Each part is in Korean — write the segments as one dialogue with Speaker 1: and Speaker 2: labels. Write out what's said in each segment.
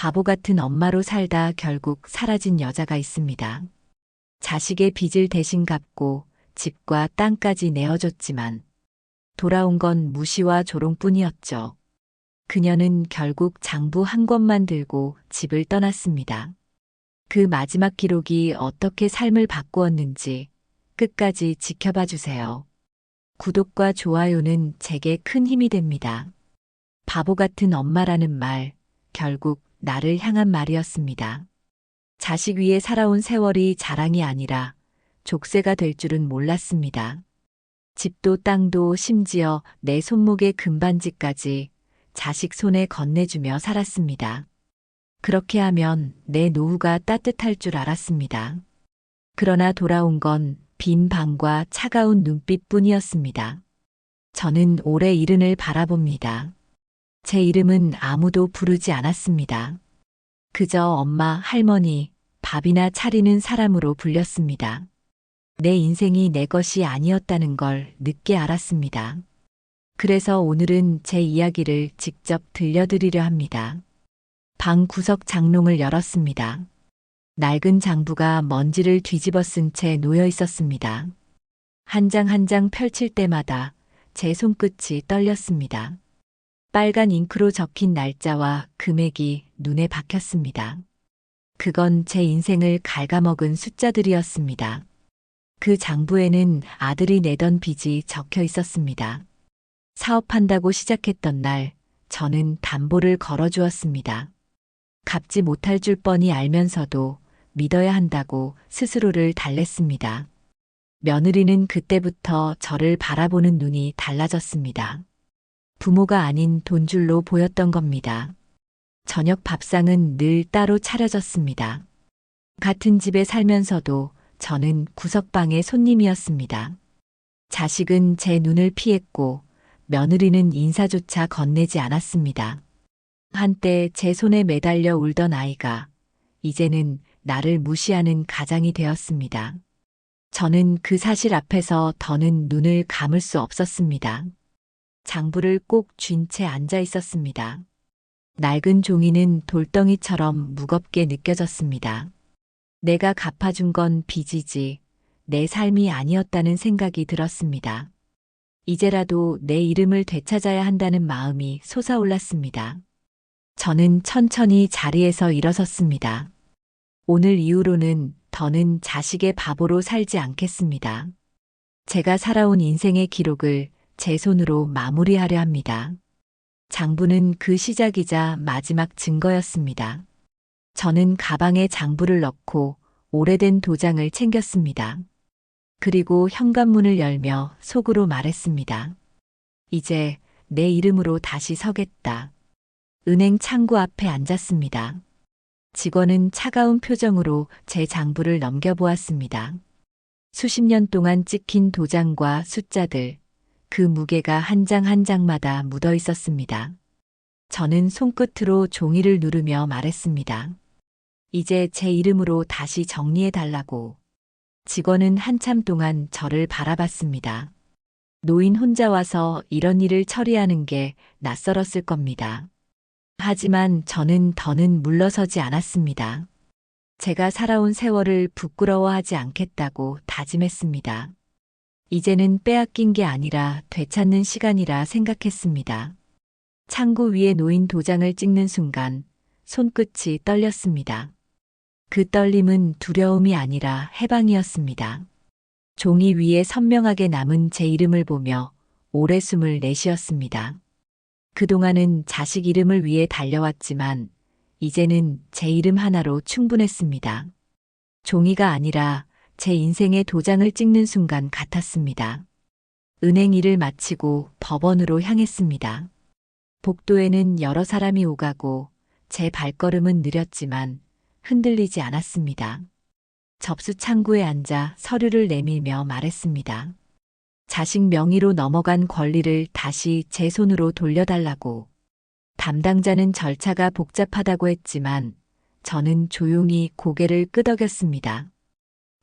Speaker 1: 바보 같은 엄마로 살다 결국 사라진 여자가 있습니다. 자식의 빚을 대신 갚고 집과 땅까지 내어줬지만 돌아온 건 무시와 조롱뿐이었죠. 그녀는 결국 장부 한 권만 들고 집을 떠났습니다. 그 마지막 기록이 어떻게 삶을 바꾸었는지 끝까지 지켜봐 주세요. 구독과 좋아요는 제게 큰 힘이 됩니다. 바보 같은 엄마라는 말, 결국 나를 향한 말이었습니다. 자식 위에 살아온 세월이 자랑이 아니라 족쇄가 될 줄은 몰랐습니다. 집도 땅도 심지어 내 손목의 금반지까지 자식 손에 건네주며 살았습니다. 그렇게 하면 내 노후가 따뜻할 줄 알았습니다. 그러나 돌아온 건 빈 방과 차가운 눈빛뿐이었습니다. 저는 올해 이른을 바라봅니다. 제 이름은 아무도 부르지 않았습니다. 그저 엄마, 할머니, 밥이나 차리는 사람으로 불렸습니다. 내 인생이 내 것이 아니었다는 걸 늦게 알았습니다. 그래서 오늘은 제 이야기를 직접 들려드리려 합니다. 방 구석 장롱을 열었습니다. 낡은 장부가 먼지를 뒤집어 쓴 채 놓여 있었습니다. 한 장 한 장 펼칠 때마다 제 손끝이 떨렸습니다. 빨간 잉크로 적힌 날짜와 금액이 눈에 박혔습니다. 그건 제 인생을 갉아먹은 숫자들이었습니다. 그 장부에는 아들이 내던 빚이 적혀 있었습니다. 사업한다고 시작했던 날, 저는 담보를 걸어주었습니다. 갚지 못할 줄 뻔히 알면서도 믿어야 한다고 스스로를 달랬습니다. 며느리는 그때부터 저를 바라보는 눈이 달라졌습니다. 부모가 아닌 돈줄로 보였던 겁니다. 저녁 밥상은 늘 따로 차려졌습니다. 같은 집에 살면서도 저는 구석방의 손님이었습니다. 자식은 제 눈을 피했고 며느리는 인사조차 건네지 않았습니다. 한때 제 손에 매달려 울던 아이가 이제는 나를 무시하는 가장이 되었습니다. 저는 그 사실 앞에서 더는 눈을 감을 수 없었습니다. 장부를 꼭 쥔 채 앉아 있었습니다. 낡은 종이는 돌덩이처럼 무겁게 느껴졌습니다. 내가 갚아준 건 빚이지 내 삶이 아니었다는 생각이 들었습니다. 이제라도 내 이름을 되찾아야 한다는 마음이 솟아올랐습니다. 저는 천천히 자리에서 일어섰습니다. 오늘 이후로는 더는 자식의 바보로 살지 않겠습니다. 제가 살아온 인생의 기록을 제 손으로 마무리하려 합니다. 장부는 그 시작이자 마지막 증거였습니다. 저는 가방에 장부를 넣고 오래된 도장을 챙겼습니다. 그리고 현관문을 열며 속으로 말했습니다. 이제 내 이름으로 다시 서겠다. 은행 창구 앞에 앉았습니다. 직원은 차가운 표정으로 제 장부를 넘겨보았습니다. 수십 년 동안 찍힌 도장과 숫자들, 그 무게가 한 장 한 장마다 묻어 있었습니다. 저는 손끝으로 종이를 누르며 말했습니다. 이제 제 이름으로 다시 정리해달라고. 직원은 한참 동안 저를 바라봤습니다. 노인 혼자 와서 이런 일을 처리하는 게 낯설었을 겁니다. 하지만 저는 더는 물러서지 않았습니다. 제가 살아온 세월을 부끄러워하지 않겠다고 다짐했습니다. 이제는 빼앗긴 게 아니라 되찾는 시간이라 생각했습니다. 창구 위에 놓인 도장을 찍는 순간 손끝이 떨렸습니다. 그 떨림은 두려움이 아니라 해방이었습니다. 종이 위에 선명하게 남은 제 이름을 보며 오래 숨을 내쉬었습니다. 그동안은 자식 이름을 위해 달려왔지만 이제는 제 이름 하나로 충분했습니다. 종이가 아니라 제 인생의 도장을 찍는 순간 같았습니다. 은행 일을 마치고 법원으로 향했습니다. 복도에는 여러 사람이 오가고 제 발걸음은 느렸지만 흔들리지 않았습니다. 접수 창구에 앉아 서류를 내밀며 말했습니다. 자식 명의로 넘어간 권리를 다시 제 손으로 돌려달라고. 담당자는 절차가 복잡하다고 했지만 저는 조용히 고개를 끄덕였습니다.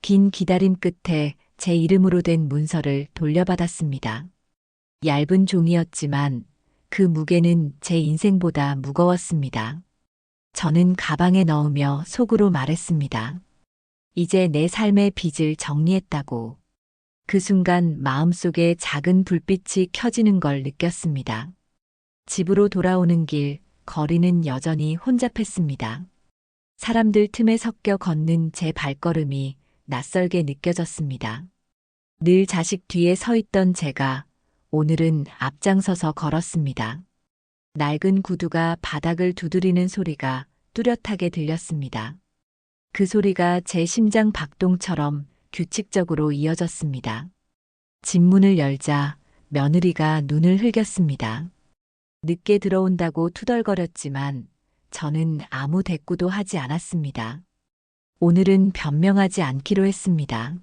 Speaker 1: 긴 기다림 끝에 제 이름으로 된 문서를 돌려받았습니다. 얇은 종이였지만 그 무게는 제 인생보다 무거웠습니다. 저는 가방에 넣으며 속으로 말했습니다. 이제 내 삶의 빚을 정리했다고. 그 순간 마음속에 작은 불빛이 켜지는 걸 느꼈습니다. 집으로 돌아오는 길, 거리는 여전히 혼잡했습니다. 사람들 틈에 섞여 걷는 제 발걸음이 낯설게 느껴졌습니다. 늘 자식 뒤에 서 있던 제가 오늘은 앞장서서 걸었습니다. 낡은 구두가 바닥을 두드리는 소리가 뚜렷하게 들렸습니다. 그 소리가 제 심장 박동처럼 규칙적으로 이어졌습니다. 집 문을 열자 며느리가 눈을 흘겼습니다. 늦게 들어온다고 투덜거렸지만 저는 아무 대꾸도 하지 않았습니다. 오늘은 변명하지 않기로 했습니다.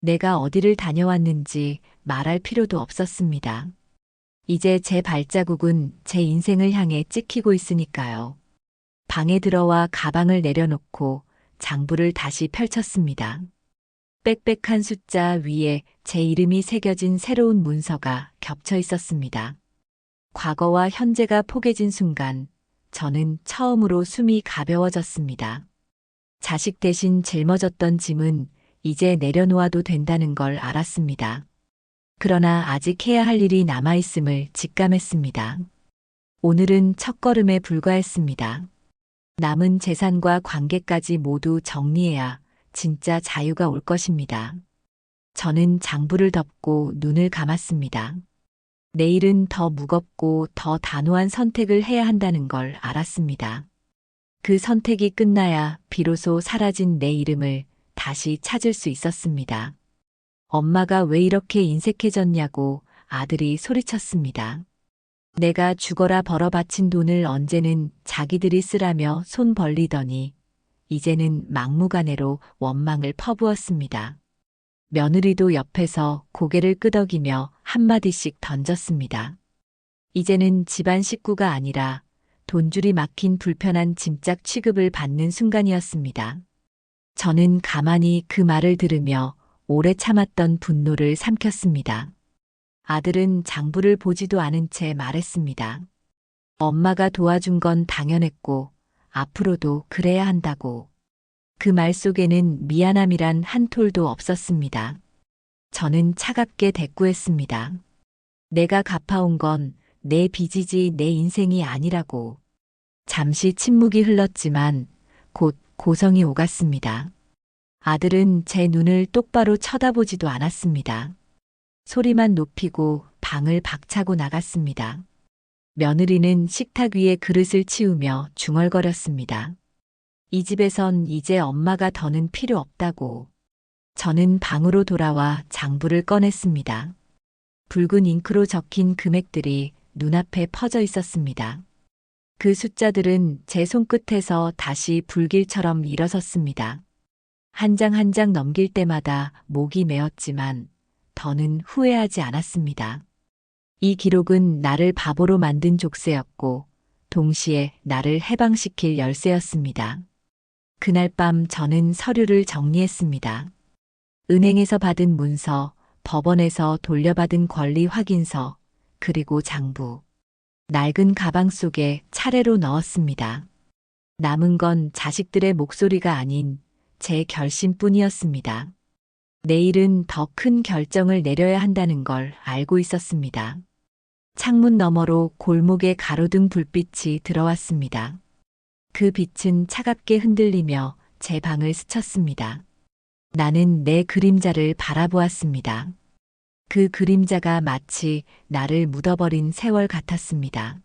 Speaker 1: 내가 어디를 다녀왔는지 말할 필요도 없었습니다. 이제 제 발자국은 제 인생을 향해 찍히고 있으니까요. 방에 들어와 가방을 내려놓고 장부를 다시 펼쳤습니다. 빽빽한 숫자 위에 제 이름이 새겨진 새로운 문서가 겹쳐 있었습니다. 과거와 현재가 포개진 순간 저는 처음으로 숨이 가벼워졌습니다. 자식 대신 짊어졌던 짐은 이제 내려놓아도 된다는 걸 알았습니다. 그러나 아직 해야 할 일이 남아있음을 직감했습니다. 오늘은 첫걸음에 불과했습니다. 남은 재산과 관계까지 모두 정리해야 진짜 자유가 올 것입니다. 저는 장부를 덮고 눈을 감았습니다. 내일은 더 무겁고 더 단호한 선택을 해야 한다는 걸 알았습니다. 그 선택이 끝나야 비로소 사라진 내 이름을 다시 찾을 수 있었습니다. 엄마가 왜 이렇게 인색해졌냐고 아들이 소리쳤습니다. 내가 죽어라 벌어 바친 돈을 언제는 자기들이 쓰라며 손 벌리더니 이제는 막무가내로 원망을 퍼부었습니다. 며느리도 옆에서 고개를 끄덕이며 한마디씩 던졌습니다. 이제는 집안 식구가 아니라 돈줄이 막힌 불편한 짐짝 취급을 받는 순간이었습니다. 저는 가만히 그 말을 들으며 오래 참았던 분노를 삼켰습니다. 아들은 장부를 보지도 않은 채 말했습니다. 엄마가 도와준 건 당연했고 앞으로도 그래야 한다고. 그 말 속에는 미안함이란 한 톨도 없었습니다. 저는 차갑게 대꾸했습니다. 내가 갚아온 건 내 빚이지 내 인생이 아니라고. 잠시 침묵이 흘렀지만 곧 고성이 오갔습니다. 아들은 제 눈을 똑바로 쳐다보지도 않았습니다. 소리만 높이고 방을 박차고 나갔습니다. 며느리는 식탁 위에 그릇을 치우며 중얼거렸습니다. 이 집에선 이제 엄마가 더는 필요 없다고. 저는 방으로 돌아와 장부를 꺼냈습니다. 붉은 잉크로 적힌 금액들이 눈앞에 퍼져 있었습니다. 그 숫자들은 제 손끝에서 다시 불길처럼 일어섰습니다. 한 장 한 장 넘길 때마다 목이 메었지만 더는 후회하지 않았습니다. 이 기록은 나를 바보로 만든 족쇄였고 동시에 나를 해방시킬 열쇠였습니다. 그날 밤 저는 서류를 정리했습니다. 은행에서 받은 문서, 법원에서 돌려받은 권리 확인서, 그리고 장부. 낡은 가방 속에 차례로 넣었습니다. 남은 건 자식들의 목소리가 아닌 제 결심뿐이었습니다. 내일은 더 큰 결정을 내려야 한다는 걸 알고 있었습니다. 창문 너머로 골목의 가로등 불빛이 들어왔습니다. 그 빛은 차갑게 흔들리며 제 방을 스쳤습니다. 나는 내 그림자를 바라보았습니다. 그 그림자가 마치 나를 묻어버린 세월 같았습니다.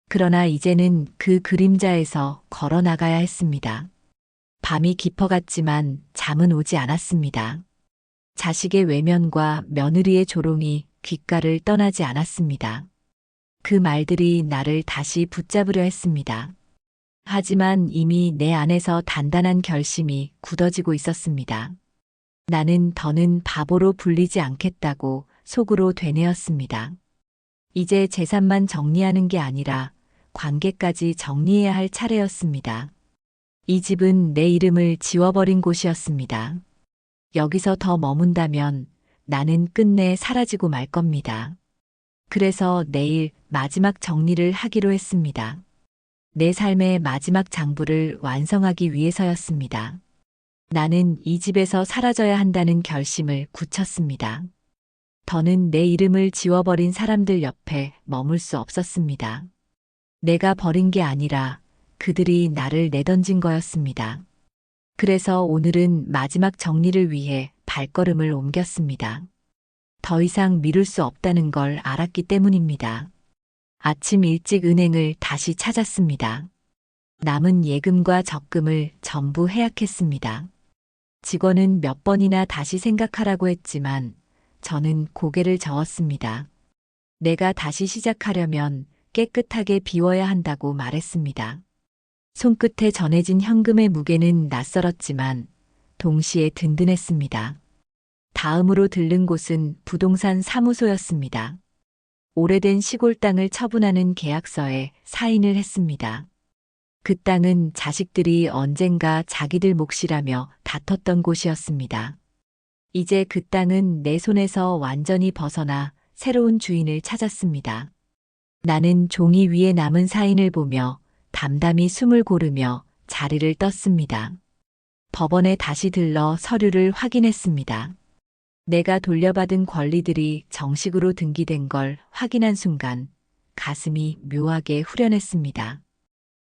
Speaker 1: 그러나 이제는 그 그림자에서 걸어 나가야 했습니다. 밤이 깊어갔지만 잠은 오지 않았습니다. 자식의 외면과 며느리의 조롱이 귓가를 떠나지 않았습니다. 그 말들이 나를 다시 붙잡으려 했습니다. 하지만 이미 내 안에서 단단한 결심이 굳어지고 있었습니다. 나는 더는 바보로 불리지 않겠다고 속으로 되뇌었습니다. 이제 재산만 정리하는 게 아니라 관계까지 정리해야 할 차례였습니다. 이 집은 내 이름을 지워버린 곳이었습니다. 여기서 더 머문다면 나는 끝내 사라지고 말 겁니다. 그래서 내일 마지막 정리를 하기로 했습니다. 내 삶의 마지막 장부를 완성하기 위해서였습니다. 나는 이 집에서 사라져야 한다는 결심을 굳혔습니다. 더는 내 이름을 지워버린 사람들 옆에 머물 수 없었습니다. 내가 버린 게 아니라 그들이 나를 내던진 거였습니다. 그래서 오늘은 마지막 정리를 위해 발걸음을 옮겼습니다. 더 이상 미룰 수 없다는 걸 알았기 때문입니다. 아침 일찍 은행을 다시 찾았습니다. 남은 예금과 적금을 전부 해약했습니다. 직원은 몇 번이나 다시 생각하라고 했지만 저는 고개를 저었습니다. 내가 다시 시작하려면 깨끗하게 비워야 한다고 말했습니다. 손끝에 전해진 현금의 무게는 낯설었지만 동시에 든든했습니다. 다음으로 들른 곳은 부동산 사무소였습니다. 오래된 시골 땅을 처분하는 계약서에 사인을 했습니다. 그 땅은 자식들이 언젠가 자기들 몫이라며 다퉜던 곳이었습니다. 이제 그 땅은 내 손에서 완전히 벗어나 새로운 주인을 찾았습니다. 나는 종이 위에 남은 사인을 보며 담담히 숨을 고르며 자리를 떴습니다. 법원에 다시 들러 서류를 확인했습니다. 내가 돌려받은 권리들이 정식으로 등기된 걸 확인한 순간 가슴이 묘하게 후련했습니다.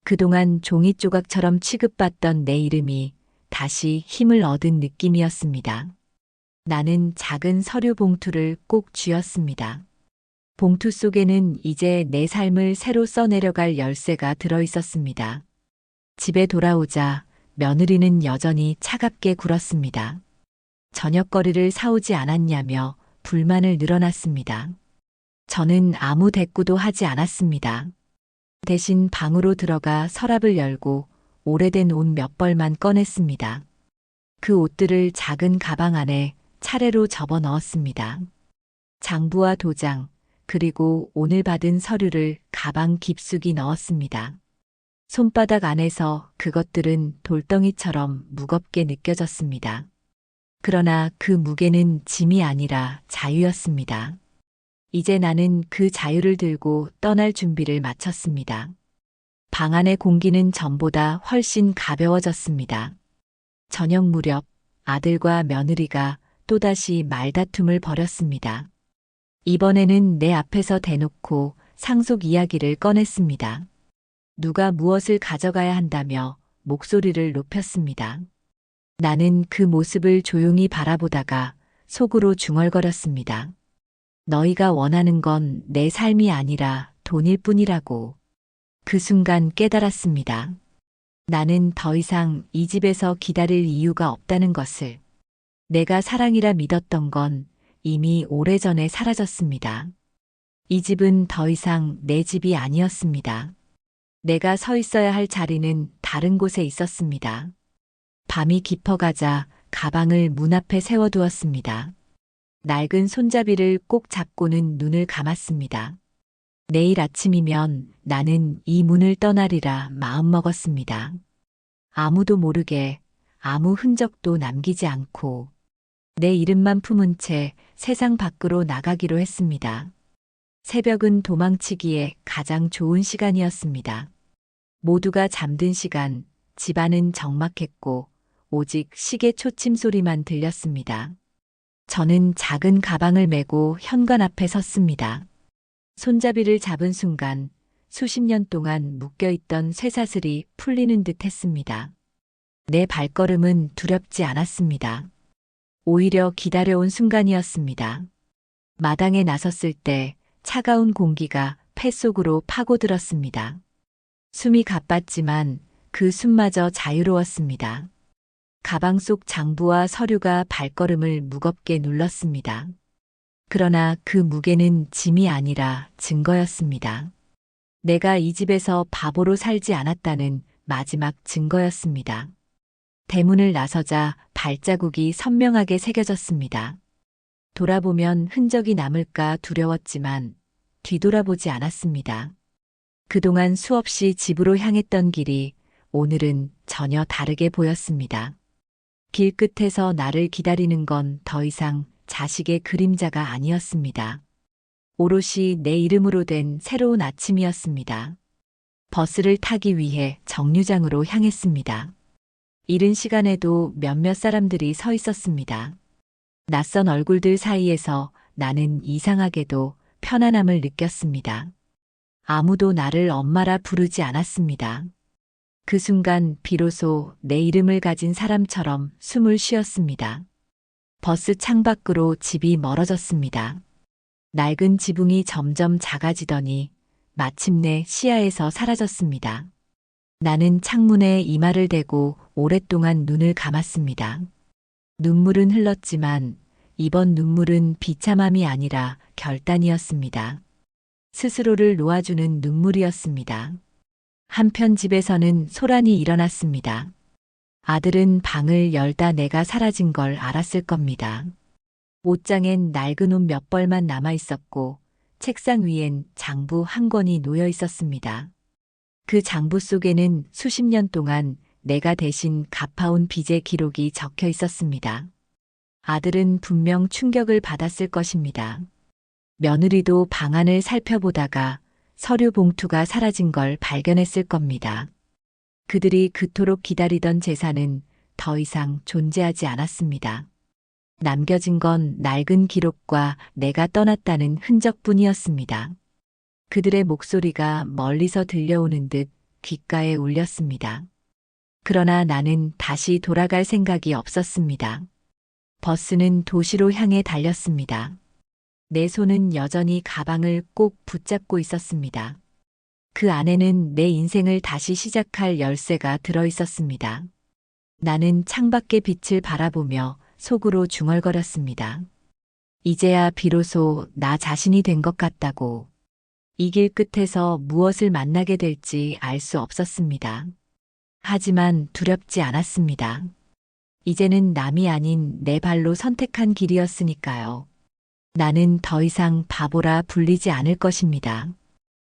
Speaker 1: 그동안 종이 조각처럼 취급받던 내 이름이 다시 힘을 얻은 느낌이었습니다. 나는 작은 서류 봉투를 꼭 쥐었습니다. 봉투 속에는 이제 내 삶을 새로 써내려갈 열쇠가 들어 있었습니다. 집에 돌아오자 며느리는 여전히 차갑게 굴었습니다. 저녁거리를 사오지 않았냐며 불만을 늘어놨습니다. 저는 아무 대꾸도 하지 않았습니다. 대신 방으로 들어가 서랍을 열고 오래된 옷 몇 벌만 꺼냈습니다. 그 옷들을 작은 가방 안에 차례로 접어 넣었습니다. 장부와 도장, 그리고 오늘 받은 서류를 가방 깊숙이 넣었습니다. 손바닥 안에서 그것들은 돌덩이처럼 무겁게 느껴졌습니다. 그러나 그 무게는 짐이 아니라 자유였습니다. 이제 나는 그 자유를 들고 떠날 준비를 마쳤습니다. 방 안의 공기는 전보다 훨씬 가벼워졌습니다. 저녁 무렵 아들과 며느리가 또다시 말다툼을 벌였습니다. 이번에는 내 앞에서 대놓고 상속 이야기를 꺼냈습니다. 누가 무엇을 가져가야 한다며 목소리를 높였습니다. 나는 그 모습을 조용히 바라보다가 속으로 중얼거렸습니다. 너희가 원하는 건 내 삶이 아니라 돈일 뿐이라고. 그 순간 깨달았습니다. 나는 더 이상 이 집에서 기다릴 이유가 없다는 것을. 내가 사랑이라 믿었던 건 이미 오래전에 사라졌습니다. 이 집은 더 이상 내 집이 아니었습니다. 내가 서 있어야 할 자리는 다른 곳에 있었습니다. 밤이 깊어가자 가방을 문 앞에 세워두었습니다. 낡은 손잡이를 꼭 잡고는 눈을 감았습니다. 내일 아침이면 나는 이 문을 떠나리라 마음먹었습니다. 아무도 모르게 아무 흔적도 남기지 않고 내 이름만 품은 채 세상 밖으로 나가기로 했습니다. 새벽은 도망치기에 가장 좋은 시간이었습니다. 모두가 잠든 시간, 집안은 적막했고 오직 시계 초침 소리만 들렸습니다. 저는 작은 가방을 메고 현관 앞에 섰습니다. 손잡이를 잡은 순간 수십 년 동안 묶여있던 쇠사슬이 풀리는 듯 했습니다. 내 발걸음은 두렵지 않았습니다. 오히려 기다려온 순간이었습니다. 마당에 나섰을 때 차가운 공기가 폐 속으로 파고들었습니다. 숨이 가빴지만 그 숨마저 자유로웠습니다. 가방 속 장부와 서류가 발걸음을 무겁게 눌렀습니다. 그러나 그 무게는 짐이 아니라 증거였습니다. 내가 이 집에서 바보로 살지 않았다는 마지막 증거였습니다. 대문을 나서자 발자국이 선명하게 새겨졌습니다. 돌아보면 흔적이 남을까 두려웠지만 뒤돌아보지 않았습니다. 그동안 수없이 집으로 향했던 길이 오늘은 전혀 다르게 보였습니다. 길 끝에서 나를 기다리는 건 더 이상 자식의 그림자가 아니었습니다. 오롯이 내 이름으로 된 새로운 아침이었습니다. 버스를 타기 위해 정류장으로 향했습니다. 이른 시간에도 몇몇 사람들이 서 있었습니다. 낯선 얼굴들 사이에서 나는 이상하게도 편안함을 느꼈습니다. 아무도 나를 엄마라 부르지 않았습니다. 그 순간 비로소 내 이름을 가진 사람처럼 숨을 쉬었습니다. 버스 창밖으로 집이 멀어졌습니다. 낡은 지붕이 점점 작아지더니 마침내 시야에서 사라졌습니다. 나는 창문에 이마를 대고 오랫동안 눈을 감았습니다. 눈물은 흘렀지만 이번 눈물은 비참함이 아니라 결단이었습니다. 스스로를 놓아주는 눈물이었습니다. 한편 집에서는 소란이 일어났습니다. 아들은 방을 열다 내가 사라진 걸 알았을 겁니다. 옷장엔 낡은 옷 몇 벌만 남아 있었고 책상 위엔 장부 한 권이 놓여 있었습니다. 그 장부 속에는 수십 년 동안 내가 대신 갚아온 빚의 기록이 적혀 있었습니다. 아들은 분명 충격을 받았을 것입니다. 며느리도 방안을 살펴보다가 서류 봉투가 사라진 걸 발견했을 겁니다. 그들이 그토록 기다리던 재산은 더 이상 존재하지 않았습니다. 남겨진 건 낡은 기록과 내가 떠났다는 흔적뿐이었습니다. 그들의 목소리가 멀리서 들려오는 듯 귓가에 울렸습니다. 그러나 나는 다시 돌아갈 생각이 없었습니다. 버스는 도시로 향해 달렸습니다. 내 손은 여전히 가방을 꼭 붙잡고 있었습니다. 그 안에는 내 인생을 다시 시작할 열쇠가 들어 있었습니다. 나는 창밖의 빛을 바라보며 속으로 중얼거렸습니다. 이제야 비로소 나 자신이 된 것 같다고. 이 길 끝에서 무엇을 만나게 될지 알 수 없었습니다. 하지만 두렵지 않았습니다. 이제는 남이 아닌 내 발로 선택한 길이었으니까요. 나는 더 이상 바보라 불리지 않을 것입니다.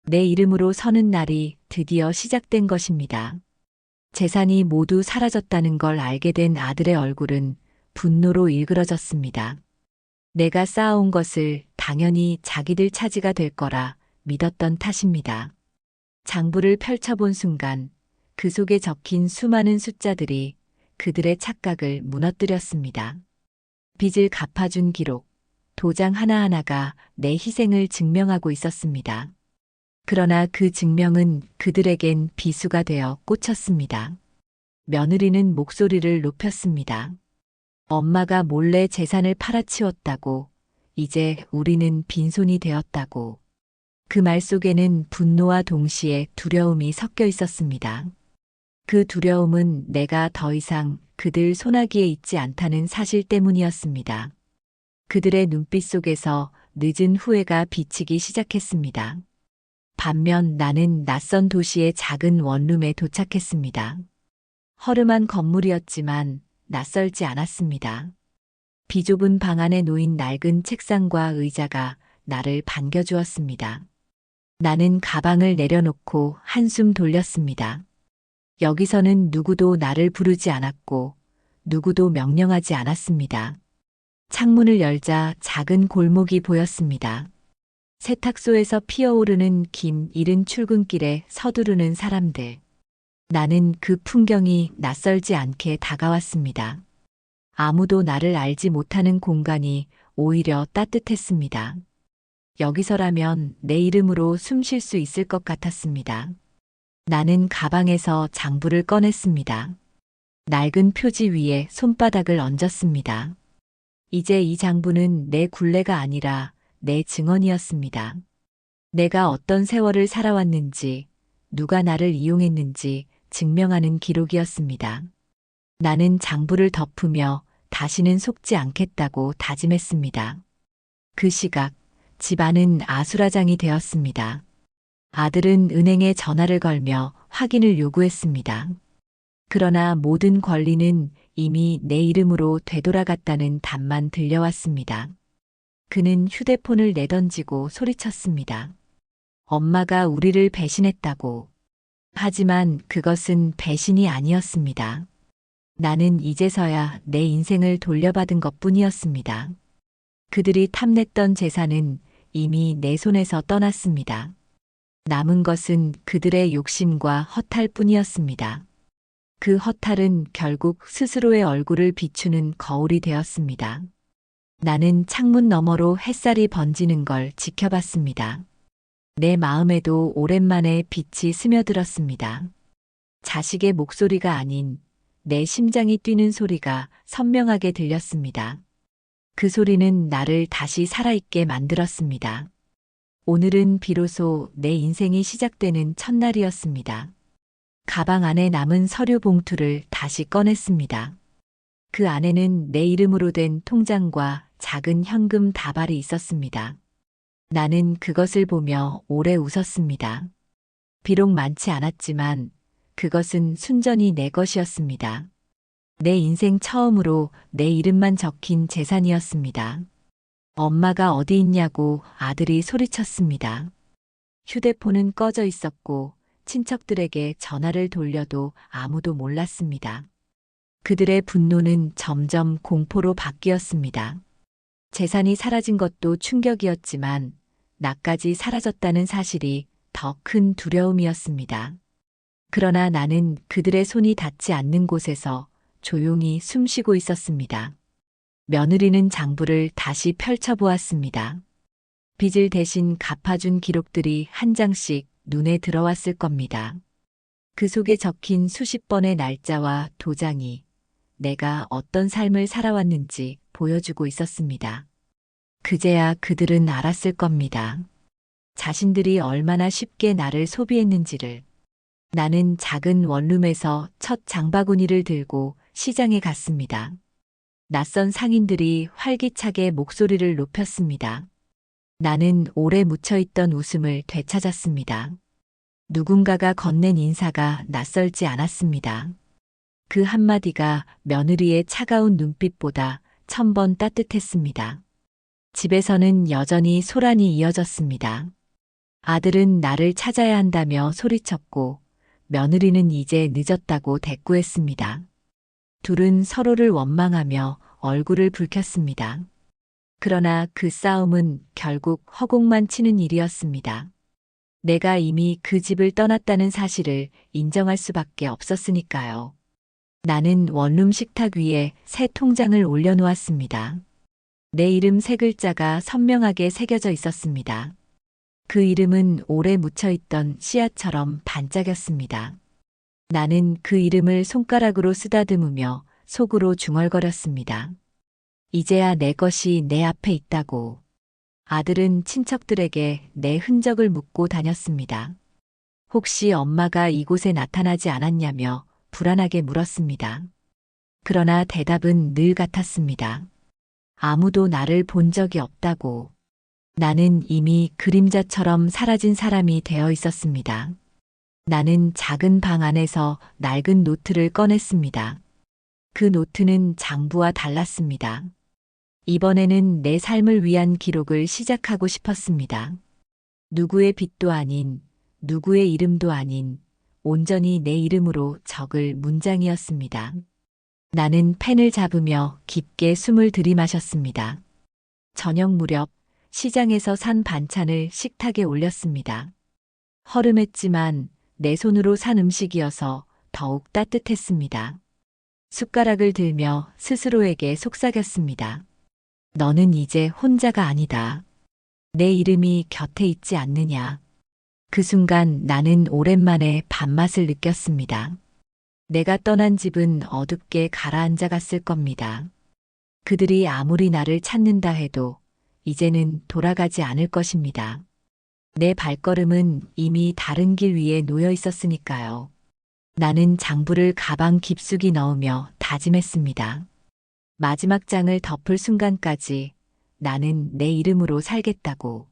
Speaker 1: 내 이름으로 서는 날이 드디어 시작된 것입니다. 재산이 모두 사라졌다는 걸 알게 된 아들의 얼굴은 분노로 일그러졌습니다. 내가 쌓아온 것을 당연히 자기들 차지가 될 거라 믿었던 탓입니다. 장부를 펼쳐본 순간 그 속에 적힌 수많은 숫자들이 그들의 착각을 무너뜨렸습니다. 빚을 갚아준 기록, 도장 하나하나가 내 희생을 증명하고 있었습니다. 그러나 그 증명은 그들에겐 비수가 되어 꽂혔습니다. 며느리는 목소리를 높였습니다. 엄마가 몰래 재산을 팔아치웠다고, 이제 우리는 빈손이 되었다고. 그 말 속에는 분노와 동시에 두려움이 섞여 있었습니다. 그 두려움은 내가 더 이상 그들 손아귀에 있지 않다는 사실 때문이었습니다. 그들의 눈빛 속에서 늦은 후회가 비치기 시작했습니다. 반면 나는 낯선 도시의 작은 원룸에 도착했습니다. 허름한 건물이었지만 낯설지 않았습니다. 비좁은 방 안에 놓인 낡은 책상과 의자가 나를 반겨주었습니다. 나는 가방을 내려놓고 한숨 돌렸습니다. 여기서는 누구도 나를 부르지 않았고 누구도 명령하지 않았습니다. 창문을 열자 작은 골목이 보였습니다. 세탁소에서 피어오르는 긴 이른 출근길에 서두르는 사람들. 나는 그 풍경이 낯설지 않게 다가왔습니다. 아무도 나를 알지 못하는 공간이 오히려 따뜻했습니다. 여기서라면 내 이름으로 숨 쉴 수 있을 것 같았습니다. 나는 가방에서 장부를 꺼냈습니다. 낡은 표지 위에 손바닥을 얹었습니다. 이제 이 장부는 내 굴레가 아니라 내 증언이었습니다. 내가 어떤 세월을 살아왔는지, 누가 나를 이용했는지 증명하는 기록이었습니다. 나는 장부를 덮으며 다시는 속지 않겠다고 다짐했습니다. 그 시각, 집 안은 아수라장이 되었습니다. 아들은 은행에 전화를 걸며 확인을 요구했습니다. 그러나 모든 권리는 이미 내 이름으로 되돌아갔다는 답만 들려왔습니다. 그는 휴대폰을 내던지고 소리쳤습니다. 엄마가 우리를 배신했다고. 하지만 그것은 배신이 아니었습니다. 나는 이제서야 내 인생을 돌려받은 것뿐이었습니다. 그들이 탐냈던 재산은 이미 내 손에서 떠났습니다. 남은 것은 그들의 욕심과 허탈뿐이었습니다. 그 허탈은 결국 스스로의 얼굴을 비추는 거울이 되었습니다. 나는 창문 너머로 햇살이 번지는 걸 지켜봤습니다. 내 마음에도 오랜만에 빛이 스며들었습니다. 자식의 목소리가 아닌 내 심장이 뛰는 소리가 선명하게 들렸습니다. 그 소리는 나를 다시 살아있게 만들었습니다. 오늘은 비로소 내 인생이 시작되는 첫날이었습니다. 가방 안에 남은 서류 봉투를 다시 꺼냈습니다. 그 안에는 내 이름으로 된 통장과 작은 현금 다발이 있었습니다. 나는 그것을 보며 오래 웃었습니다. 비록 많지 않았지만 그것은 순전히 내 것이었습니다. 내 인생 처음으로 내 이름만 적힌 재산이었습니다. 엄마가 어디 있냐고 아들이 소리쳤습니다. 휴대폰은 꺼져 있었고 친척들에게 전화를 돌려도 아무도 몰랐습니다. 그들의 분노는 점점 공포로 바뀌었습니다. 재산이 사라진 것도 충격이었지만 나까지 사라졌다는 사실이 더 큰 두려움이었습니다. 그러나 나는 그들의 손이 닿지 않는 곳에서 조용히 숨쉬고 있었습니다. 며느리는 장부를 다시 펼쳐보았습니다. 빚을 대신 갚아준 기록들이 한 장씩 눈에 들어왔을 겁니다. 그 속에 적힌 수십 번의 날짜와 도장이 내가 어떤 삶을 살아왔는지 보여주고 있었습니다. 그제야 그들은 알았을 겁니다. 자신들이 얼마나 쉽게 나를 소비했는지를. 나는 작은 원룸에서 첫 장바구니를 들고 시장에 갔습니다. 낯선 상인들이 활기차게 목소리를 높였습니다. 나는 오래 묻혀있던 웃음을 되찾았습니다. 누군가가 건넨 인사가 낯설지 않았습니다. 그 한마디가 며느리의 차가운 눈빛보다 1000번 따뜻했습니다. 집에서는 여전히 소란이 이어졌습니다. 아들은 나를 찾아야 한다며 소리쳤고 며느리는 이제 늦었다고 대꾸했습니다. 둘은 서로를 원망하며 얼굴을 붉혔습니다. 그러나 그 싸움은 결국 허공만 치는 일이었습니다. 내가 이미 그 집을 떠났다는 사실을 인정할 수밖에 없었으니까요. 나는 원룸 식탁 위에 새 통장을 올려놓았습니다. 내 이름 세 글자가 선명하게 새겨져 있었습니다. 그 이름은 오래 묻혀있던 씨앗처럼 반짝였습니다. 나는 그 이름을 손가락으로 쓰다듬으며 속으로 중얼거렸습니다. 이제야 내 것이 내 앞에 있다고. 아들은 친척들에게 내 흔적을 묻고 다녔습니다. 혹시 엄마가 이곳에 나타나지 않았냐며 불안하게 물었습니다. 그러나 대답은 늘 같았습니다. 아무도 나를 본 적이 없다고. 나는 이미 그림자처럼 사라진 사람이 되어 있었습니다. 나는 작은 방 안에서 낡은 노트를 꺼냈습니다. 그 노트는 장부와 달랐습니다. 이번에는 내 삶을 위한 기록을 시작하고 싶었습니다. 누구의 빚도 아닌, 누구의 이름도 아닌, 온전히 내 이름으로 적을 문장이었습니다. 나는 펜을 잡으며 깊게 숨을 들이마셨습니다. 저녁 무렵 시장에서 산 반찬을 식탁에 올렸습니다. 허름했지만 내 손으로 산 음식이어서 더욱 따뜻했습니다. 숟가락을 들며 스스로에게 속삭였습니다. 너는 이제 혼자가 아니다. 내 이름이 곁에 있지 않느냐. 그 순간 나는 오랜만에 밥맛을 느꼈습니다. 내가 떠난 집은 어둡게 가라앉아 갔을 겁니다. 그들이 아무리 나를 찾는다 해도 이제는 돌아가지 않을 것입니다. 내 발걸음은 이미 다른 길 위에 놓여 있었으니까요. 나는 장부를 가방 깊숙이 넣으며 다짐했습니다. 마지막 장을 덮을 순간까지 나는 내 이름으로 살겠다고.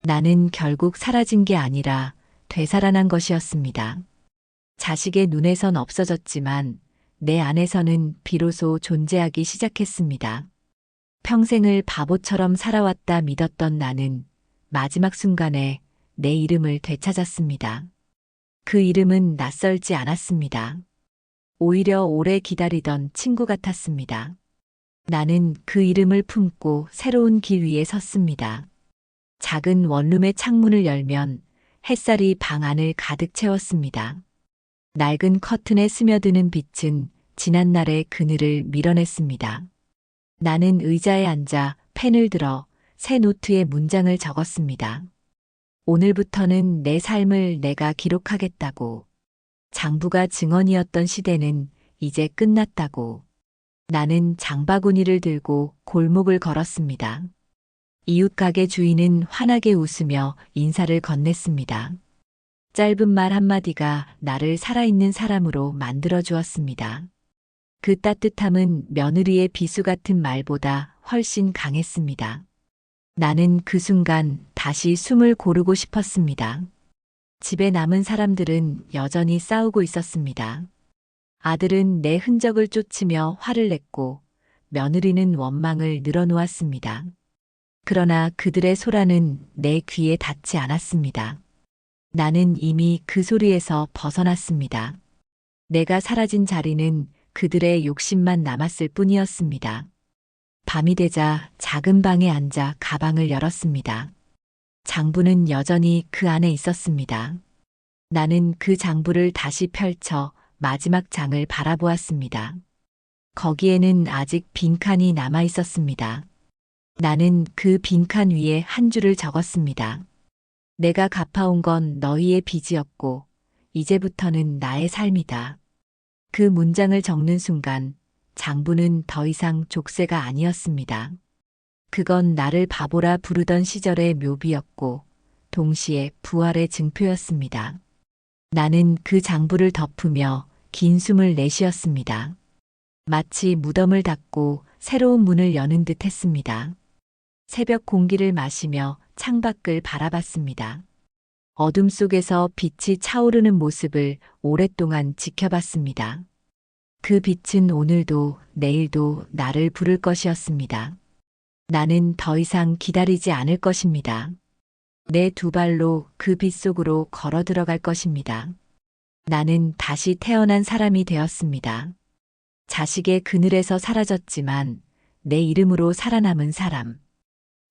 Speaker 1: 나는 결국 사라진 게 아니라 되살아난 것이었습니다. 자식의 눈에선 없어졌지만 내 안에서는 비로소 존재하기 시작했습니다. 평생을 바보처럼 살아왔다 믿었던 나는 마지막 순간에 내 이름을 되찾았습니다. 그 이름은 낯설지 않았습니다. 오히려 오래 기다리던 친구 같았습니다. 나는 그 이름을 품고 새로운 길 위에 섰습니다. 작은 원룸의 창문을 열면 햇살이 방 안을 가득 채웠습니다. 낡은 커튼에 스며드는 빛은 지난날의 그늘을 밀어냈습니다. 나는 의자에 앉아 펜을 들어 새 노트에 문장을 적었습니다. 오늘부터는 내 삶을 내가 기록하겠다고. 장부가 증언이었던 시대는 이제 끝났다고. 나는 장바구니를 들고 골목을 걸었습니다. 이웃 가게 주인은 환하게 웃으며 인사를 건넸습니다. 짧은 말 한마디가 나를 살아있는 사람으로 만들어 주었습니다. 그 따뜻함은 며느리의 비수 같은 말보다 훨씬 강했습니다. 나는 그 순간 다시 숨을 고르고 싶었습니다. 집에 남은 사람들은 여전히 싸우고 있었습니다. 아들은 내 흔적을 쫓으며 화를 냈고 며느리는 원망을 늘어놓았습니다. 그러나 그들의 소란은 내 귀에 닿지 않았습니다. 나는 이미 그 소리에서 벗어났습니다. 내가 사라진 자리는 그들의 욕심만 남았을 뿐이었습니다. 밤이 되자 작은 방에 앉아 가방을 열었습니다. 장부는 여전히 그 안에 있었습니다. 나는 그 장부를 다시 펼쳐 마지막 장을 바라보았습니다. 거기에는 아직 빈칸이 남아 있었습니다. 나는 그 빈칸 위에 한 줄을 적었습니다. 내가 갚아온 건 너희의 빚이었고, 이제부터는 나의 삶이다. 그 문장을 적는 순간, 장부는 더 이상 족쇄가 아니었습니다. 그건 나를 바보라 부르던 시절의 묘비였고, 동시에 부활의 증표였습니다. 나는 그 장부를 덮으며 긴 숨을 내쉬었습니다. 마치 무덤을 닫고 새로운 문을 여는 듯 했습니다. 새벽 공기를 마시며 창밖을 바라봤습니다. 어둠 속에서 빛이 차오르는 모습을 오랫동안 지켜봤습니다. 그 빛은 오늘도 내일도 나를 부를 것이었습니다. 나는 더 이상 기다리지 않을 것입니다. 내 두 발로 그 빛 속으로 걸어 들어갈 것입니다. 나는 다시 태어난 사람이 되었습니다. 자식의 그늘에서 사라졌지만 내 이름으로 살아남은 사람.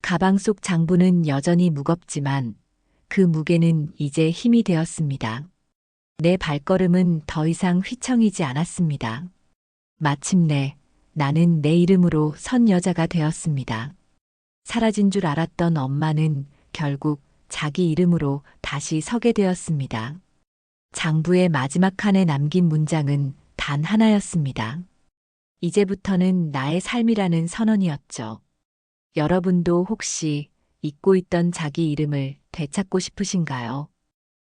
Speaker 1: 가방 속 장부는 여전히 무겁지만 그 무게는 이제 힘이 되었습니다. 내 발걸음은 더 이상 휘청이지 않았습니다. 마침내 나는 내 이름으로 선 여자가 되었습니다. 사라진 줄 알았던 엄마는 결국 자기 이름으로 다시 서게 되었습니다. 장부의 마지막 칸에 남긴 문장은 단 하나였습니다. 이제부터는 나의 삶이라는 선언이었죠. 여러분도 혹시 잊고 있던 자기 이름을 되찾고 싶으신가요?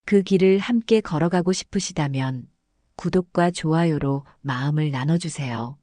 Speaker 1: 그 길을 함께 걸어가고 싶으시다면 구독과 좋아요로 마음을 나눠주세요.